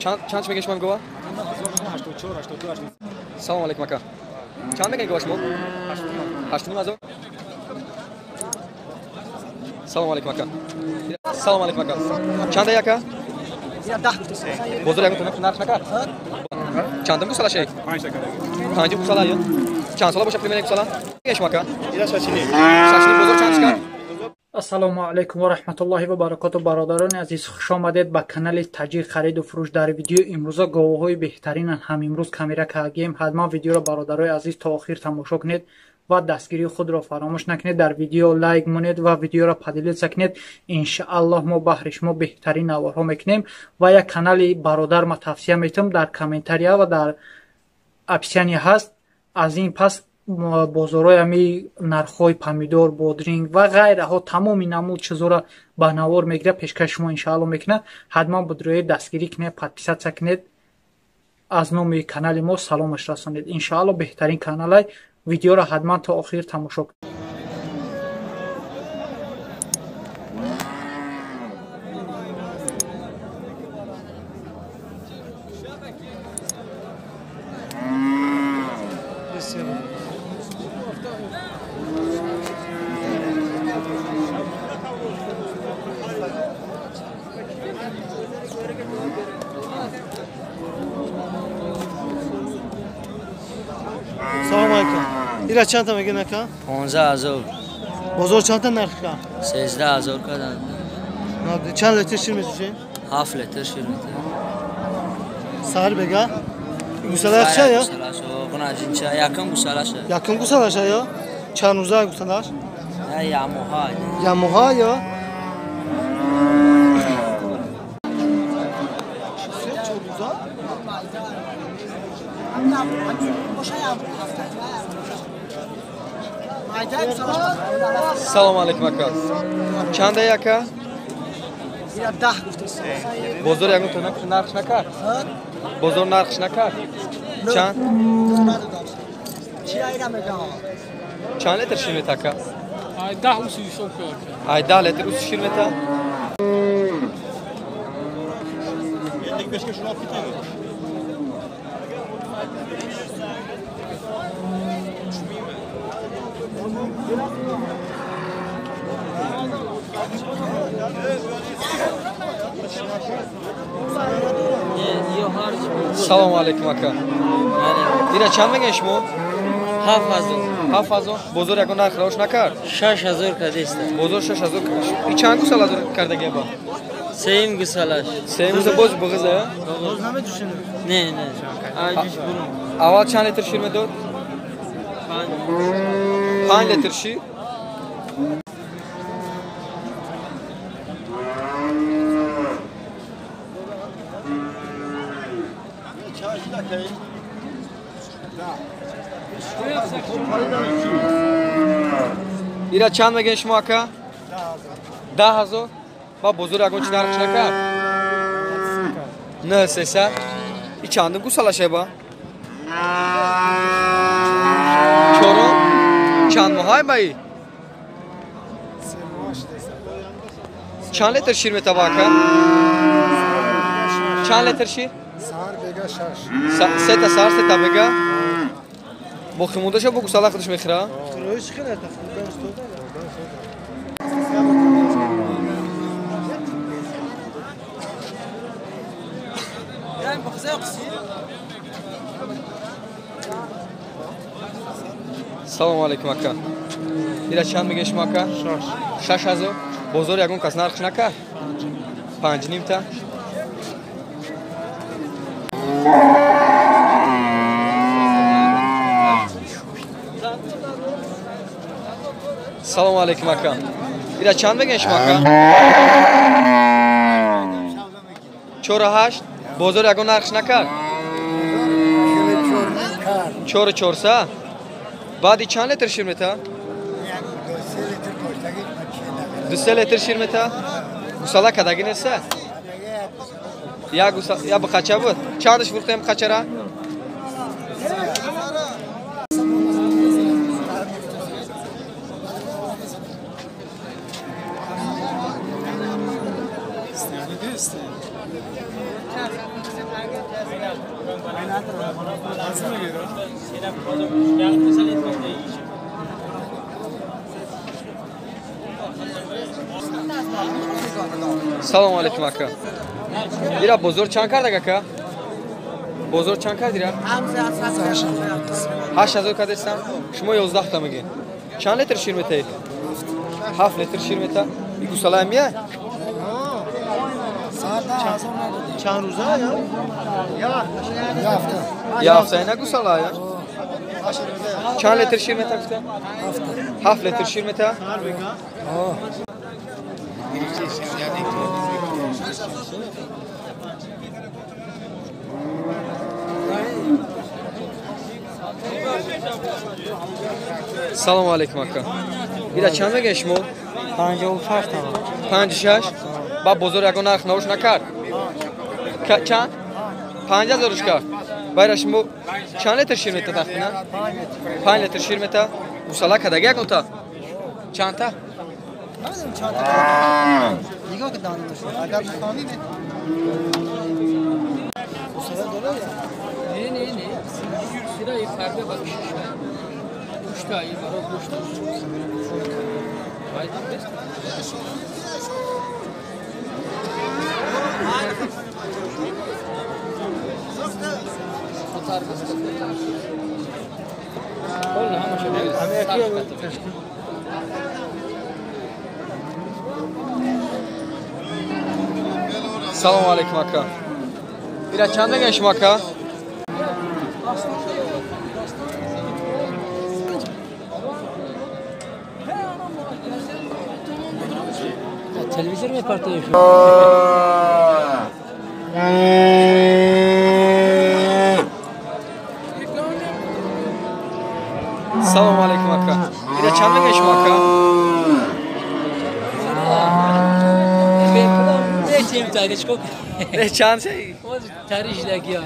چند میگه شما گواه؟ 84 82 سلام علیکم اکا. چند میگه گواه شما؟ 8,000. سلام علیکم اکا. سلام علیکم اکا. چند اکا؟ یا 10 بزرگ تو نرخ نکرد. چندم گوساله شی؟ 5 دقیقه 5 گوساله یا؟ چند ساله باشه پریمیر گوساله؟ میگه شما اکا؟ اینا شاشینی بزرگ چند کرد؟ السلام علیکم و رحمت الله و برکاته. برادران عزیز، خوش آمدید به کانال تاجر خرید و فروش. در ویدیو امروز گاوهای بهترین هم امروز کامیرا کردیم. حتما ویدیو را برادرای عزیز تا آخر تماشا کنید و دستگیری خود را فراموش نکنید. در ویدیو لایک مونید و ویدیو را پدیل سکنید. ان الله ما بهرش ما بهترین نوارها میکنیم و یک کانال برادر ما توصیه میتم در کامنتاریا و در اپشنی هست. از این پس بازارای همی نرخ‌های پامیدور، بادرینگ و غیره ها تمامی نمود چیزا را به نوار میگیره. پیشکش شما انشاءالله میکنه. حتما بدروی دستگیری کنید، پادپیسات کنید. از نام کانال ما سلامش رسانید. انشاءالله بهترین کانال. ویدیو را حتما تا آخر تماشا کنید. سلام علیکم. ایرا چند تا میگه نکا؟ 15,000. بزرگ چند تا نرخ کا؟ 13,000 کردن. نه چند لیتر شیر میشه؟ 7 لیتر شیر میده. سر بگا؟ گوساله چه یا؟ گوساله شو. قناجین چه؟ یکم گوساله شو. یکم گوساله شو یا؟ چند روزه گوساله؟ نه یاموها. یاموها یا؟ سلام علیکم اکا. چند اکا؟ یا 10 گفته. بزرگ تو نرخ نکرد. بزرگ نرخش نکرد. چند؟ چی ایرا میگم؟ چند لیتر شیر میته اکا؟ 10 و 30 صبح کرد ای 10 لیتر اوس شیر میته؟ یک بشکه شما پیتن سلام علیکم اکا. اینا چند میگه شما؟ 7,000. 7,000. بزرگ یکو نرخ روش نکرد. 6,000 کردی است. بزرگ 6,000 کرد. این چند گوساله کرده گه با؟ سیم گوسالش. سه روز باز بغزه؟ باز نمیتوشن. نه نه. آجیش برو. اول چند لیتر شیر میداد؟ 5 لیتر شیر. ایرا چند میگن شما اکا؟ 10,000. با بزرگ اگه چی نرخش نکرد؟ نه 300. این چندم گوساله شه با؟ چورو؟ چند ماهای بایی؟ چند لیتر شیر میته با اکا؟ چند لیتر شیر؟ سر بگا 6. 3 تا سر 3 تا بگا؟ با خمونده شو با گوساله خودش میخوره؟ روش خیلی تفاوت سلام علیکم اکا. ایرا چند میگه شما اکا؟ 6,000. بزرگ یکون کس نرخش نکرد؟ 5 نیم تا. سلام علیکم اکا. ایرا چند میگه شما اکا؟ 4,8. بزرگ یکون نرخش نکرد؟ 4,400. بعدی چند لیتر شیر میته؟ 2 لیتر شیر میته؟ گوساله کدگی نیست؟ یا بخچه بود؟ چندش فروختیم بخچه را؟ Salam aleykum aka. Dira bozor çan kardak aka. Bozor çan kar dira. 8000 kadestan. Şuma 11 ta migi. Çan litr şirmete. 7 litr şirmete. İku salam ya. چند روزه یا Ya hafta ne kusala ya. Çan litr şirmete kısa. 7 litr şirmete. Salam aleykum aka. Bir de çan megeş mu? 56 tamam. 56. Ba bozor yakın narx navuş nakar. Çan? 5000 ruska. Bayraşım bu çan litr şirmete taxmina? 5 litr şirmete. Bu sala kadar yakın ta. Çanta? نگاه که دانه داشته اگر بخوانی نه Ne? Sırayı perde bakış. 3 tane var, o boşta. Haydi best. Atar best. Vallahi ama şöyle. Salam aleykum aka. Bir çanda gençim aka. Televizyon mu partıyor şu? Salam aleykum aka. Bir çanda gençim aka. Ne diyeyim tarih çok. Ne çan şey? O tarih ya.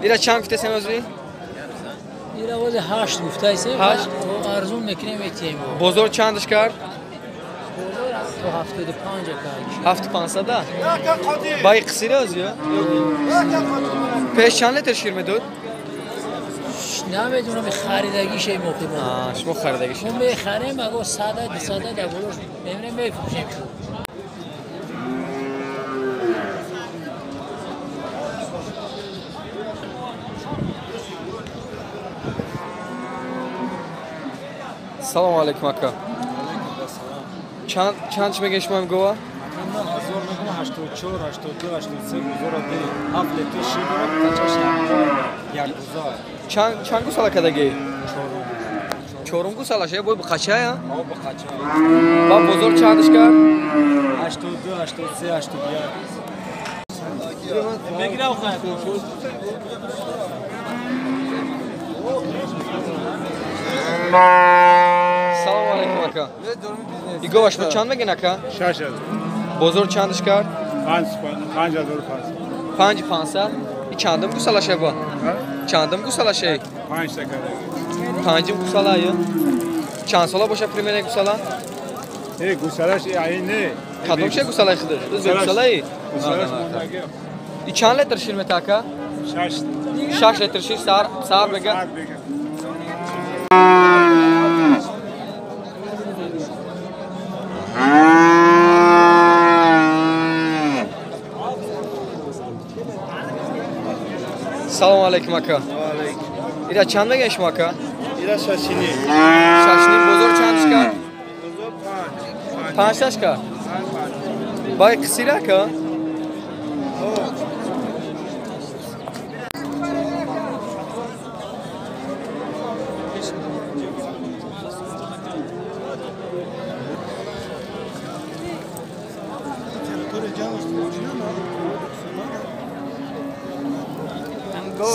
Bir çan kütesen özü. Bir avaz haş guftaysa Haş. o arzum mekrem eteyim. Bozor çan dışkar. O haftada 5 kar. Hafta pansada. Bay kısırı özü. Peş çan litr şirmedot. Ne بدونم خریدگی شی موقع بود. شما خریدگی شد. من بخرم مگه ساده ده بولش نمیرم بفروشم شو. Salam aleykum aka. Çan çime geçmem gova. 84, 82, 83, 7 litr şirmete kaçaş. Çan gusala kada gey. Çorum gusala şey boy bu kaça ya? O kaça. Ba bozor çan dışkar. 82, 83, 81. Begira o kadar. Salam aleykum aka. İgo baş bu çan mı gene aka? 6000 Bozor çan dışkar. 5000 Panj pansa. Çandım gusala şey bu. Çandım gusala şey. 5 dakika. Pancım gusalayı. Çansola boşa primere gusala. گوسالش اینه Kadın şey gusala xıdı. Özür gusalayı. گوسالش مونده İçan letr şirmet aka. 6 Şaş letr şir sağır bega. ساعت بگم Salam aleykum aka. İra çanda genç mi aka? ایرا شاشینی Şaşının bozor çan çıkar. بزرگ 5 Panç taşka. Bay kısıyla aka.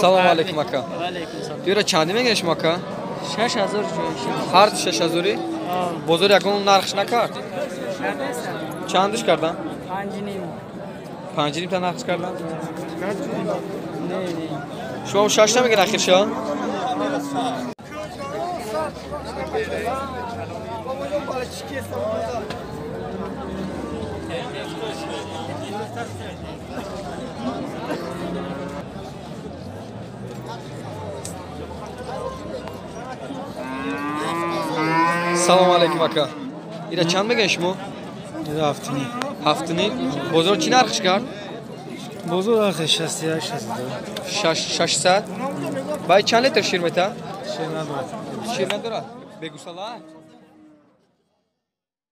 Salam aleykum aka. Aleykümselam. İra çandi mi genç mi aka? 6000 جویشیم. Hard şaşazuri. Bozor yakın narx nakar. Çand dışkardan. 5 Pancini tane narx çıkardan. Şuma bu şaşta mı gene akhir şa? Salam aleykum aka. İra çand میگن شما؟ ایره هفتینی. Haftini. Bozor چی نرخش کرد؟ بزرگ آخه 68 هست. 600. Bay چند لیتر شیر میتا؟ شیر نداره. شیر نداره. بگو سلام.